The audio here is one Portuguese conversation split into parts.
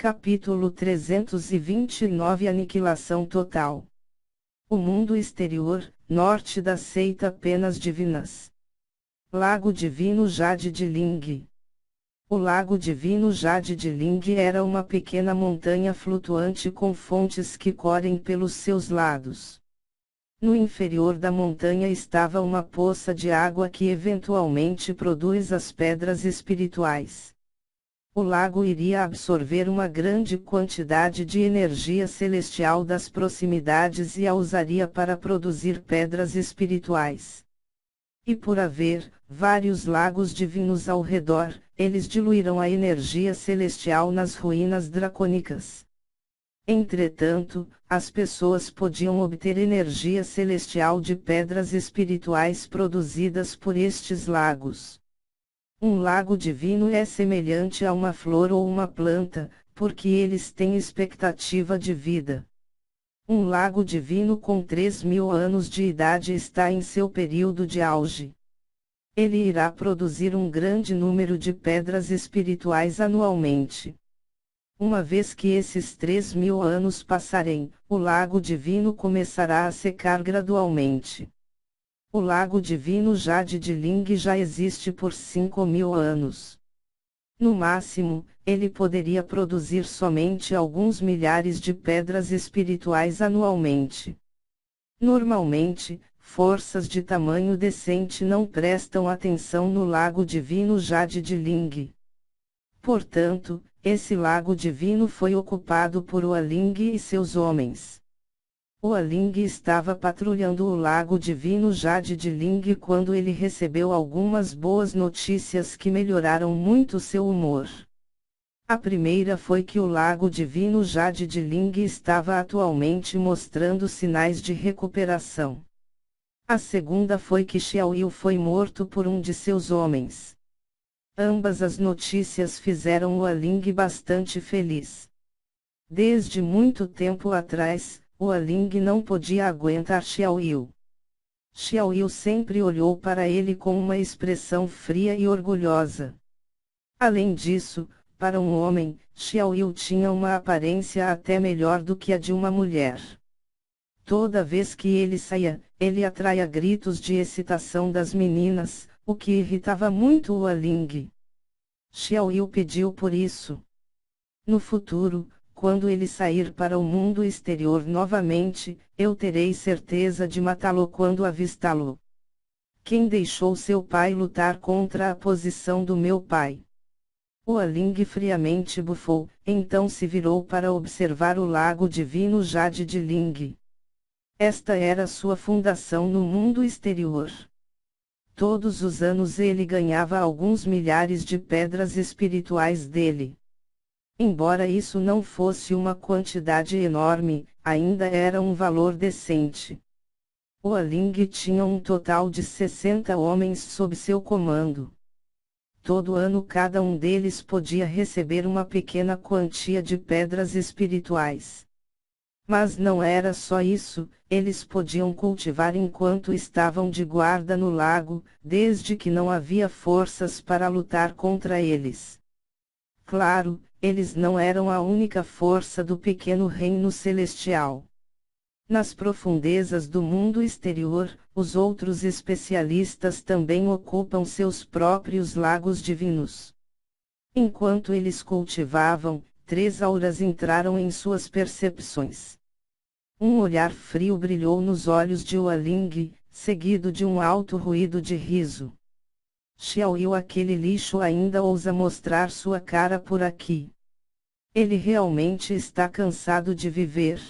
Capítulo 329 Aniquilação total. O mundo exterior, norte da seita Penas Divinas. Lago Divino Jade de Ling. O Lago Divino Jade de Ling era uma pequena montanha flutuante com fontes que correm pelos seus lados. No inferior da montanha estava uma poça de água que eventualmente produz as pedras espirituais. O lago iria absorver uma grande quantidade de energia celestial das proximidades e a usaria para produzir pedras espirituais. E por haver vários lagos divinos ao redor, eles diluíram a energia celestial nas ruínas dracônicas. Entretanto, as pessoas podiam obter energia celestial de pedras espirituais produzidas por estes lagos. Um lago divino é semelhante a uma flor ou uma planta, porque eles têm expectativa de vida. Um lago divino com 3.000 anos de idade está em seu período de auge. Ele irá produzir um grande número de pedras espirituais anualmente. Uma vez que esses 3.000 anos passarem, o lago divino começará a secar gradualmente. O Lago Divino Jade de Ling já existe por 5.000 anos. No máximo, ele poderia produzir somente alguns milhares de pedras espirituais anualmente. Normalmente, forças de tamanho decente não prestam atenção no Lago Divino Jade de Ling. Portanto, esse Lago Divino foi ocupado por Hualing e seus homens. Hualing estava patrulhando o Lago Divino Jade de Ling quando ele recebeu algumas boas notícias que melhoraram muito seu humor. A primeira foi que o Lago Divino Jade de Ling estava atualmente mostrando sinais de recuperação. A segunda foi que Xiaoyu foi morto por um de seus homens. Ambas as notícias fizeram Hualing bastante feliz. Desde muito tempo atrás, Hualing não podia aguentar Xiaoyu. Xiaoyu sempre olhou para ele com uma expressão fria e orgulhosa. Além disso, para um homem, Xiaoyu tinha uma aparência até melhor do que a de uma mulher. Toda vez que ele saía, ele atraía gritos de excitação das meninas, o que irritava muito Hualing. Xiaoyu pediu por isso. No futuro, quando ele sair para o mundo exterior novamente, eu terei certeza de matá-lo quando avistá-lo. Quem deixou seu pai lutar contra a posição do meu pai? Hualing friamente bufou, então se virou para observar o Lago Divino Jade de Ling. Esta era sua fundação no mundo exterior. Todos os anos ele ganhava alguns milhares de pedras espirituais dele. Embora isso não fosse uma quantidade enorme, ainda era um valor decente. Hualing tinha um total de 60 homens sob seu comando. Todo ano cada um deles podia receber uma pequena quantia de pedras espirituais. Mas não era só isso, eles podiam cultivar enquanto estavam de guarda no lago, desde que não havia forças para lutar contra eles. Claro, eles não eram a única força do pequeno reino celestial. Nas profundezas do mundo exterior, os outros especialistas também ocupam seus próprios lagos divinos. Enquanto eles cultivavam, 3 auras entraram em suas percepções. Um olhar frio brilhou nos olhos de Hualing, seguido de um alto ruído de riso. Xiaoyu, aquele lixo ainda ousa mostrar sua cara por aqui. Ele realmente está cansado de viver.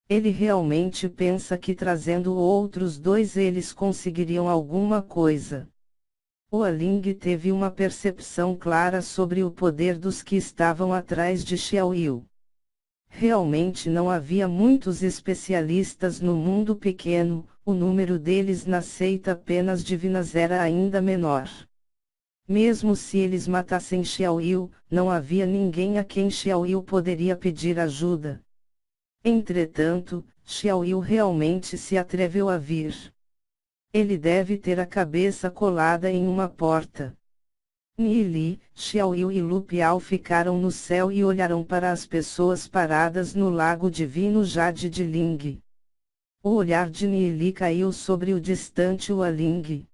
Ele realmente pensa que trazendo outros 2 eles conseguiriam alguma coisa. Hualing teve uma percepção clara sobre o poder dos que estavam atrás de Xiaoyu. Realmente não havia muitos especialistas no mundo pequeno, o número deles na seita Penas Divinas era ainda menor. Mesmo se eles matassem Xiaoyu, não havia ninguém a quem Xiaoyu poderia pedir ajuda. Entretanto, Xiaoyu realmente se atreveu a vir. Ele deve ter a cabeça colada em uma porta. Nili, Xiaoyu e Lu Piao ficaram no céu e olharam para as pessoas paradas no lago divino Jade de Ling. O olhar de Nili caiu sobre o distante Hualing.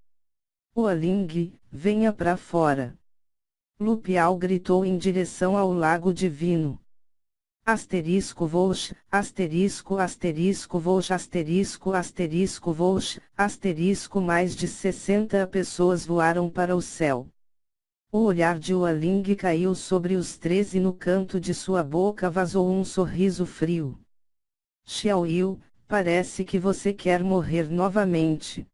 Hualing, venha pra fora. Lu Piao gritou em direção ao lago divino. Asterisco Volch, asterisco asterisco Volch asterisco asterisco Volch, asterisco mais de 60 pessoas voaram para o céu. O olhar de Hualing caiu sobre os três e no canto de sua boca vazou um sorriso frio. Xiaoyu, parece que você quer morrer novamente.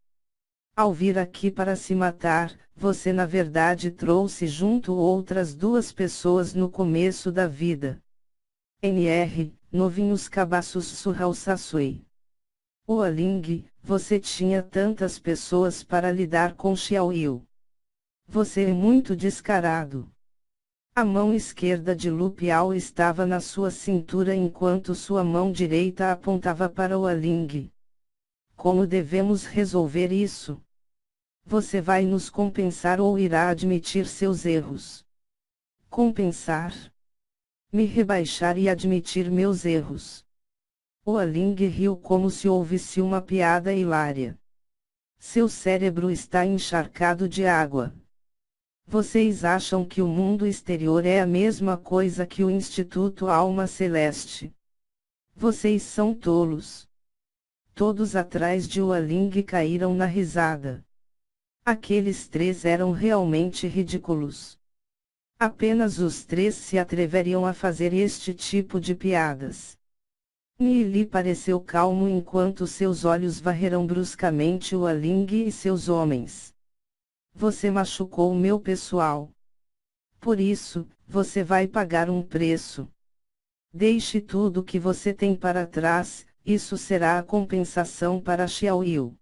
Ao vir aqui para se matar, você na verdade trouxe junto outras duas pessoas no começo da vida. NR, novinhos cabaços Surral Sasui. Hualing, você tinha tantas pessoas para lidar com Xiaoyu. Você é muito descarado. A mão esquerda de Lu Piao estava na sua cintura enquanto sua mão direita apontava para Hualing. Como devemos resolver isso? Você vai nos compensar ou irá admitir seus erros? Compensar? Me rebaixar e admitir meus erros. Hualing riu como se ouvisse uma piada hilária. Seu cérebro está encharcado de água. Vocês acham que o mundo exterior é a mesma coisa que o Instituto Alma Celeste? Vocês são tolos. Todos atrás de Hualing caíram na risada. Aqueles três eram realmente ridículos. Apenas os três se atreveriam a fazer este tipo de piadas. Nili pareceu calmo enquanto seus olhos varreram bruscamente Hualing e seus homens. Você machucou o meu pessoal. Por isso, você vai pagar um preço. Deixe tudo o que você tem para trás, isso será a compensação para Xiaoyu.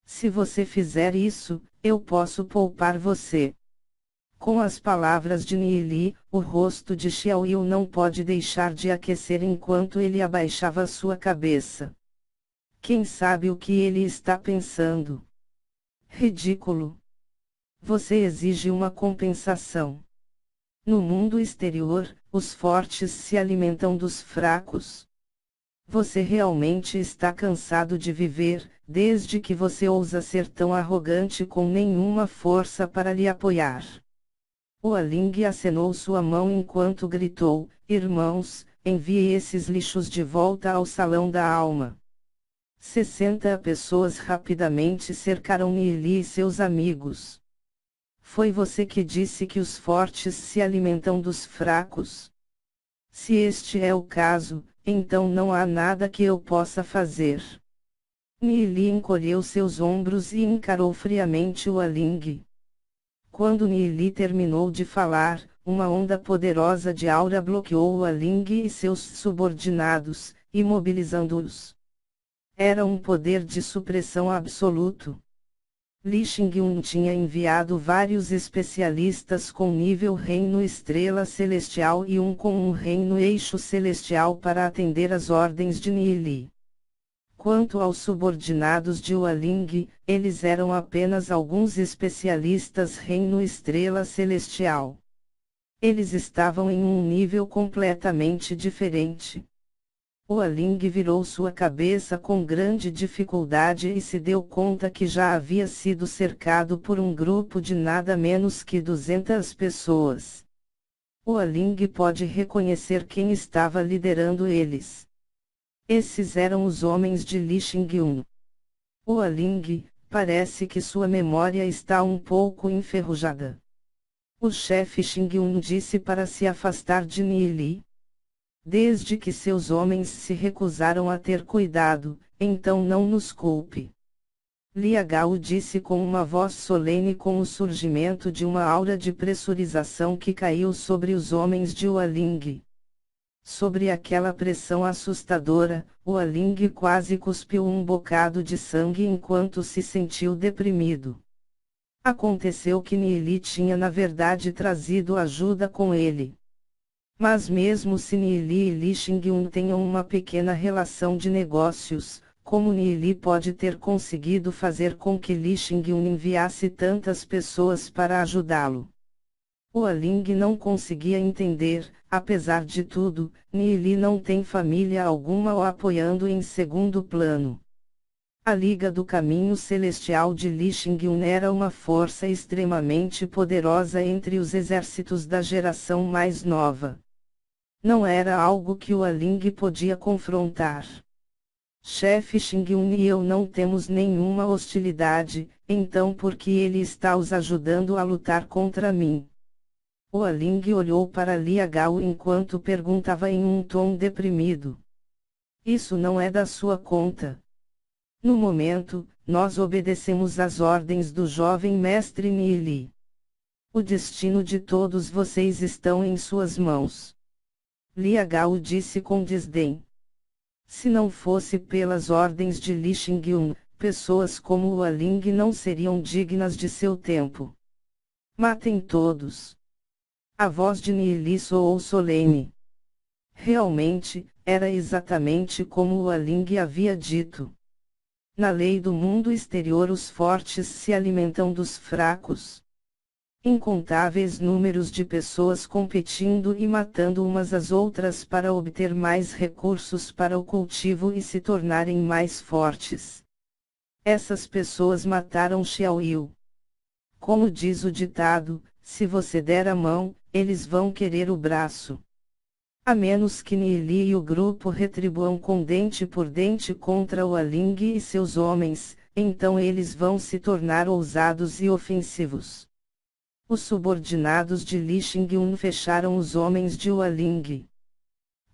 Se você fizer isso, eu posso poupar você. Com as palavras de Nili, o rosto de Xiaoyu não pode deixar de aquecer enquanto ele abaixava sua cabeça. Quem sabe o que ele está pensando? Ridículo. Você exige uma compensação. No mundo exterior, os fortes se alimentam dos fracos. Você realmente está cansado de viver, desde que você ousa ser tão arrogante com nenhuma força para lhe apoiar. Hualing acenou sua mão enquanto gritou: Irmãos, envie esses lixos de volta ao Salão da Alma. 60 pessoas rapidamente cercaram Nili e seus amigos. Foi você que disse que os fortes se alimentam dos fracos? Se este é o caso, então não há nada que eu possa fazer. Nili encolheu seus ombros e encarou friamente Hualing. Quando Nili terminou de falar, uma onda poderosa de aura bloqueou Hualing e seus subordinados, imobilizando-os. Era um poder de supressão absoluto. Li Xingyun tinha enviado vários especialistas com nível Reino Estrela Celestial e um com um Reino Eixo Celestial para atender às ordens de Nili. Quanto aos subordinados de Hualing, eles eram apenas alguns especialistas Reino Estrela Celestial. Eles estavam em um nível completamente diferente. Hualing virou sua cabeça com grande dificuldade e se deu conta que já havia sido cercado por um grupo de nada menos que 200 pessoas. Hualing pode reconhecer quem estava liderando eles. Esses eram os homens de Li Xingyun. Hualing, parece que sua memória está um pouco enferrujada. O chefe Xingyun disse para se afastar de Nili. Desde que seus homens se recusaram a ter cuidado, então não nos culpe. Lia Gao disse com uma voz solene com o surgimento de uma aura de pressurização que caiu sobre os homens de Hualing. Sobre aquela pressão assustadora, Hualing quase cuspiu um bocado de sangue enquanto se sentiu deprimido. Aconteceu que Nili tinha na verdade trazido ajuda com ele. Mas mesmo se Nili e Li Xingyun tenham uma pequena relação de negócios, como Nili pode ter conseguido fazer com que Li Xingyun enviasse tantas pessoas para ajudá-lo? O Aling não conseguia entender, apesar de tudo, Nili não tem família alguma o apoiando em segundo plano. A Liga do Caminho Celestial de Li Xingyun era uma força extremamente poderosa entre os exércitos da geração mais nova. Não era algo que o Aling podia confrontar. Chefe Xingyun e eu não temos nenhuma hostilidade, então por que ele está os ajudando a lutar contra mim? O Aling olhou para Lia Gao enquanto perguntava em um tom deprimido. Isso não é da sua conta. No momento, nós obedecemos às ordens do jovem mestre Nili. O destino de todos vocês estão em suas mãos. Lia Gao disse com desdém. Se não fosse pelas ordens de Li Xingyun, pessoas como o Aling não seriam dignas de seu tempo. Matem todos. A voz de Nili soou solene. Realmente, era exatamente como o Aling havia dito. Na lei do mundo exterior os fortes se alimentam dos fracos. Incontáveis números de pessoas competindo e matando umas às outras para obter mais recursos para o cultivo e se tornarem mais fortes. Essas pessoas mataram Xiao Yu. Como diz o ditado, se você der a mão, eles vão querer o braço. A menos que Nili e o grupo retribuam com dente por dente contra o Aling e seus homens, então eles vão se tornar ousados e ofensivos. Os subordinados de Li Xingyun fecharam os homens de Aling.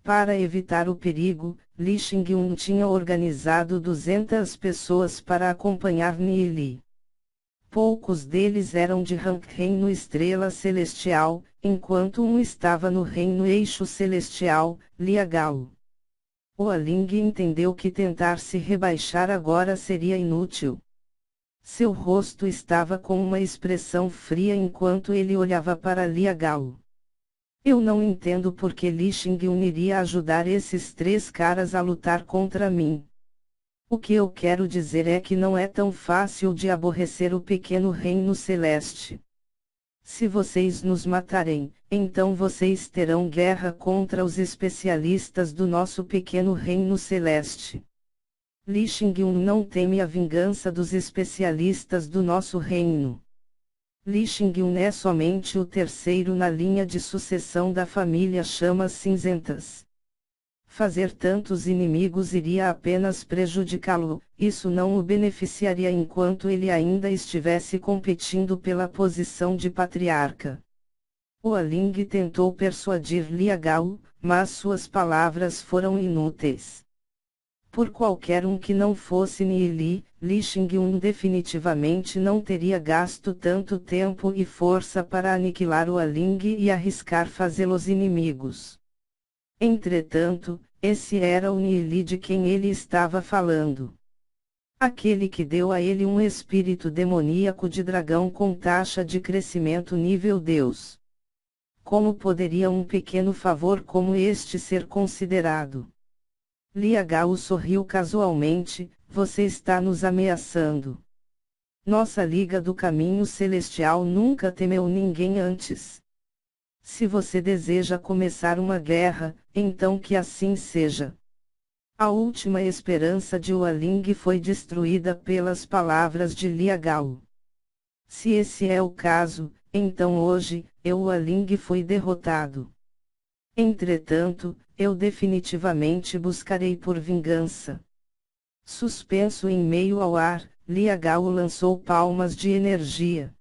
Para evitar o perigo, Li Xingyun tinha organizado 200 pessoas para acompanhar Nili. Poucos deles eram de rank Reino Estrela Celestial, enquanto um estava no Reino Eixo Celestial, Lia Gao. O Aling entendeu que tentar se rebaixar agora seria inútil. Seu rosto estava com uma expressão fria enquanto ele olhava para Lia Gao. Eu não entendo por que Li Xingyun iria ajudar esses 3 caras a lutar contra mim. O que eu quero dizer é que não é tão fácil de aborrecer o pequeno reino celeste. Se vocês nos matarem, então vocês terão guerra contra os especialistas do nosso pequeno reino celeste. Li Xingyun não teme a vingança dos especialistas do nosso reino. Li Xingyun é somente o terceiro na linha de sucessão da família Chamas Cinzentas. Fazer tantos inimigos iria apenas prejudicá-lo, isso não o beneficiaria enquanto ele ainda estivesse competindo pela posição de patriarca. O Aling tentou persuadir Lia Gao, mas suas palavras foram inúteis. Por qualquer um que não fosse Nili, Li Xingyun definitivamente não teria gasto tanto tempo e força para aniquilar o Aling e arriscar fazê-los inimigos. Entretanto, esse era o Nili de quem ele estava falando. Aquele que deu a ele um espírito demoníaco de dragão com taxa de crescimento nível Deus. Como poderia um pequeno favor como este ser considerado? Lia Gao sorriu casualmente, você está nos ameaçando. Nossa Liga do Caminho Celestial nunca temeu ninguém antes. Se você deseja começar uma guerra, então que assim seja. A última esperança de Aling foi destruída pelas palavras de Lia Gao. Se esse é o caso, então hoje, Aling foi derrotado. Entretanto, eu definitivamente buscarei por vingança. Suspenso em meio ao ar, Lia Gao lançou palmas de energia.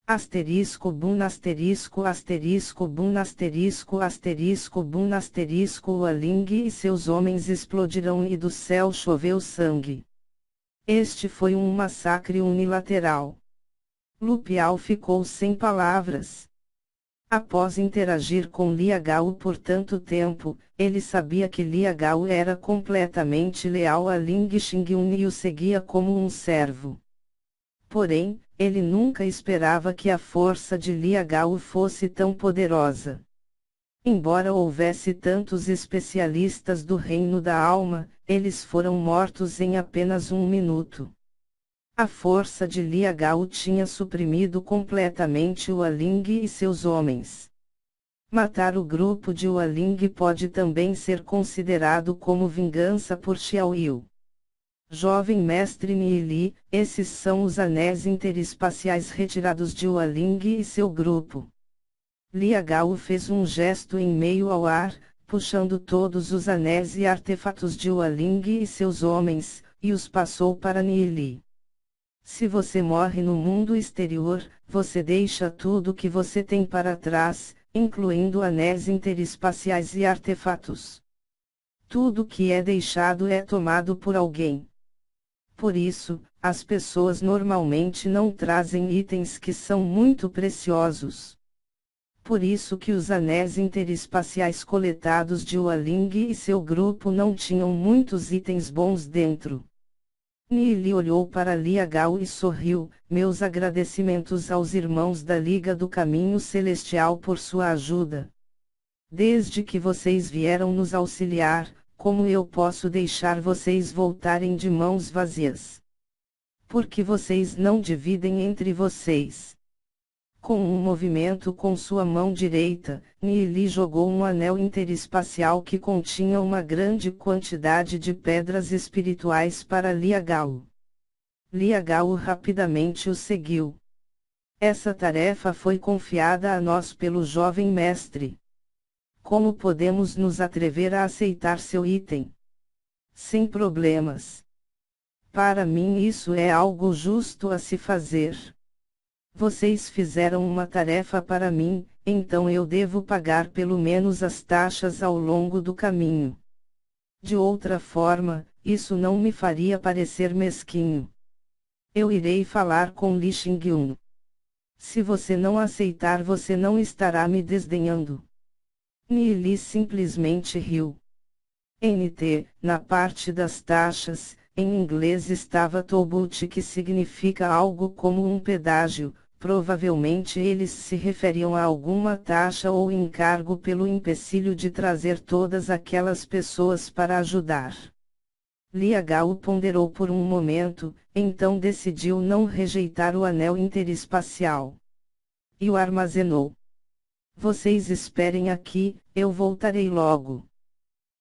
Asterisco bum asterisco asterisco bum asterisco asterisco bum asterisco o Aling e seus homens explodiram e do céu choveu sangue. Este foi um massacre unilateral. Lu Piao ficou sem palavras. Após interagir com Lia Gao por tanto tempo, ele sabia que Lia Gao era completamente leal a Ling Xingyun e o seguia como um servo. Porém, ele nunca esperava que a força de Lia Gao fosse tão poderosa. Embora houvesse tantos especialistas do reino da alma, eles foram mortos em apenas um minuto. A força de Liu Gao tinha suprimido completamente o Aling e seus homens. Matar o grupo de Waling pode também ser considerado como vingança por Xiao Yu. Jovem mestre Nili, esses são os anéis interespaciais retirados de Waling e seu grupo. Liu Gao fez um gesto em meio ao ar, puxando todos os anéis e artefatos de Waling e seus homens, e os passou para Nili. Se você morre no mundo exterior, você deixa tudo que você tem para trás, incluindo anéis interespaciais e artefatos. Tudo que é deixado é tomado por alguém. Por isso, as pessoas normalmente não trazem itens que são muito preciosos. Por isso que os anéis interespaciais coletados de Waling e seu grupo não tinham muitos itens bons dentro. Nili olhou para Liu Gao e sorriu. Meus agradecimentos aos irmãos da Liga do Caminho Celestial por sua ajuda. Desde que vocês vieram nos auxiliar, como eu posso deixar vocês voltarem de mãos vazias? Por que vocês não dividem entre vocês? Com um movimento com sua mão direita, Nili jogou um anel interespacial que continha uma grande quantidade de pedras espirituais para Liu Gao. Liu Gao rapidamente o seguiu. Essa tarefa foi confiada a nós pelo jovem mestre. Como podemos nos atrever a aceitar seu item? Sem problemas. Para mim isso é algo justo a se fazer. Vocês fizeram uma tarefa para mim, então eu devo pagar pelo menos as taxas ao longo do caminho. De outra forma, isso não me faria parecer mesquinho. Eu irei falar com Li Xingyun. Se você não aceitar, você não estará me desdenhando. Nili simplesmente riu. Na parte das taxas, em inglês estava tobut, que significa algo como um pedágio. Provavelmente eles se referiam a alguma taxa ou encargo pelo empecilho de trazer todas aquelas pessoas para ajudar. Liu Gao ponderou por um momento, então decidiu não rejeitar o anel interespacial. E o armazenou. Vocês esperem aqui, eu voltarei logo.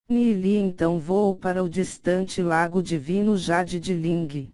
Nili então voou para o distante Lago Divino Jade de Ling.